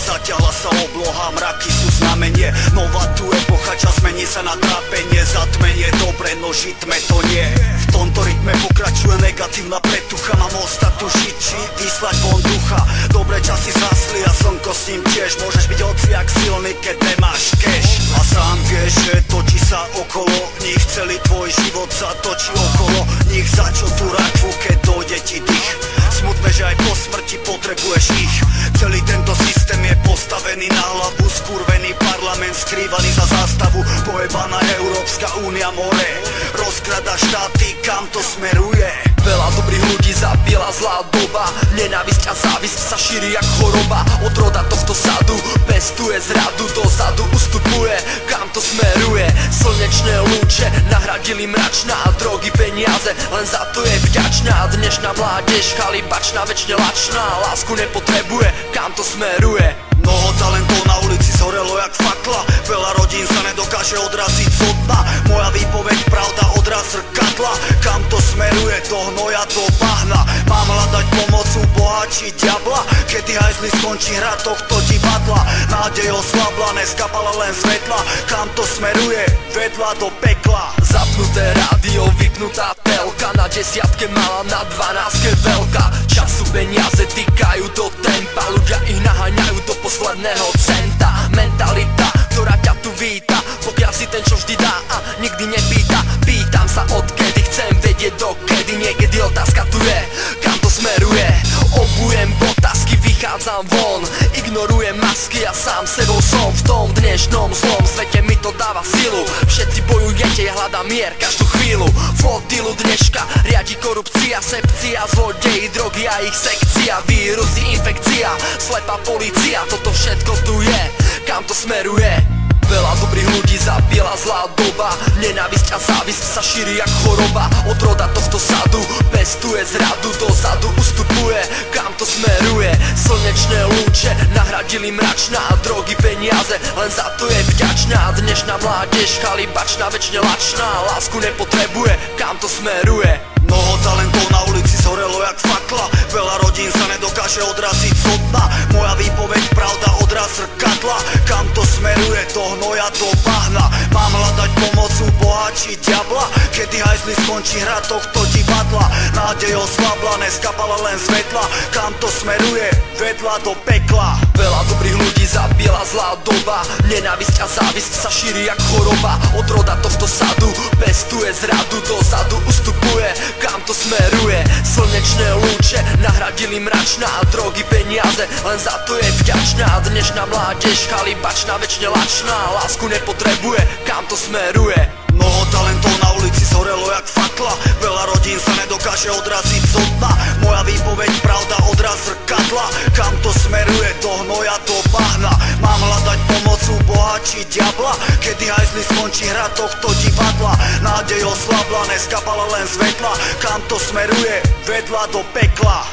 zaťahla sa obloha, mraky sú znamenie. Nová tu epocha, čas mení sa na trápenie. Zatmenie dobre, no žitme to nie. V tomto rytme pokračuje negatívna pretucha. Mám ostať tu žiť, či vyslať von ducha. Dobré časy zhasli a slnko s ním tiež. Môžeš byť hociak silný, keď nemáš cash. A sám vieš, že točí sa okolo nich. Celý tvoj život sa točí okolo nich. Za čo tú rakvu, keď dojde ti dých? Smutné, že aj po smrti potrebuješ ich. Celý tento systém je postavený na hlavu. Skurvený parlament skrývaný za zástavu. Pojebaná Európska únia more rozkrada štáty, kam to smeruje. Veľa dobrých ľudí zabila zlá doba. Nenávisť a závisť sa šíri jak choroba. Od roda tohto sadu pestuje zradu. Dozadu ustupuje, kam to smeruje. Slnečné lúče nahradili mračná. Drogy, peniaze, len za to je vďačná. Dnešná mládež chalibačná, večne lačná. Lásku nepotrebuje, kam to smeruje. Mnoho talentov na ulici zhorelo jak fakla. Veľa rodín sa nedokáže odraziť zo dna. Moja výpoveď pravda, odraz zrkadla. Kam to smeruje, do hnoja, do bahna. Mám hľadať pomoc u Boha či diabla. Kedy hajzli skončí hra tohto divadla. Nádej oslabla, neskapala len svetla. Kam to smeruje, vedľa do pekla. Zapnuté rádio, vypnutá telka. Na desiatke malá, na 12 veľká. Času peniaze týkajú do tempa. Ľudia ich naháňajú do posledného centa. Mentalita, ktorá ťa tu víta, pokiaľ si ten, čo vždy dá a nikdy nepýta. Pýtam sa odkedy, chcem vedieť dokedy. Niekedy otázka tu je, kam to smeruje. Obujem botasky, vychádzam von. Ignorujem masky a sám sebou som. V tom dnešnom zlom svete mi to dáva silu. Všetci bojujete, ja hľadám mier každú chvíľu. Flotilu dneška riadi korupcia, sepcia, zlodeji, drogy a ich sekcia. Vírusy, infekcia, slepá polícia. Toto všetko tu je, kam to smeruje. Veľa dobrých ľudí zabila zlá doba. Nenávisť a závisť sa šíri jak choroba. Od roda tohto sadu pestuje zradu. Dozadu ustupuje, kam to smeruje. Slnečné lúče nahradili mračná. Drogy, peniaze, len za to je vďačná. Dnešná mládež chalibačná, večne lačná. Lásku nepotrebuje, kam to smeruje. Mnoho talentov na ulici zhorelo jak fakla. Veľa rodín sa nedokáže odraziť zo dna. Moja výpoveď pravda, odraz zrkadla. Kam to smeruje, do hnoja, do bahna. Mám hľadať pomoc u Boha či diabla. Kedy hajzli skončí hra tohto divadla. Nádej oslabla, neskapala len svetla. Kam to smeruje, vedľa do pekla. Veľa dobrých ľudí zabila zlá doba. Nenávisť a závisť sa šíri jak choroba. Od roda tohto sadu pestuje zradu. Dozadu ustupuje, kam to smeruje. Slnečné lúče nahradili mračná. Drogy, peniaze, len za to je vďačná. Dnešná mládež chalibačná, večne lačná. Lásku nepotrebuje, kam to smeruje. Mnoho talentov na ulici zhorelo jak fakla. Veľa rodín sa nedokáže odraziť zo dna. Moja výpoveď pravda, odraz zrkadla. Kam to smeruje, do hnoja, do bahna. Mám hľadať pomoc u Boha či diabla. Kedy hajzli skončí hra tohto divadla. Nádej oslabla, neskapala len svetla. Kam to smeruje, vedľa do pekla.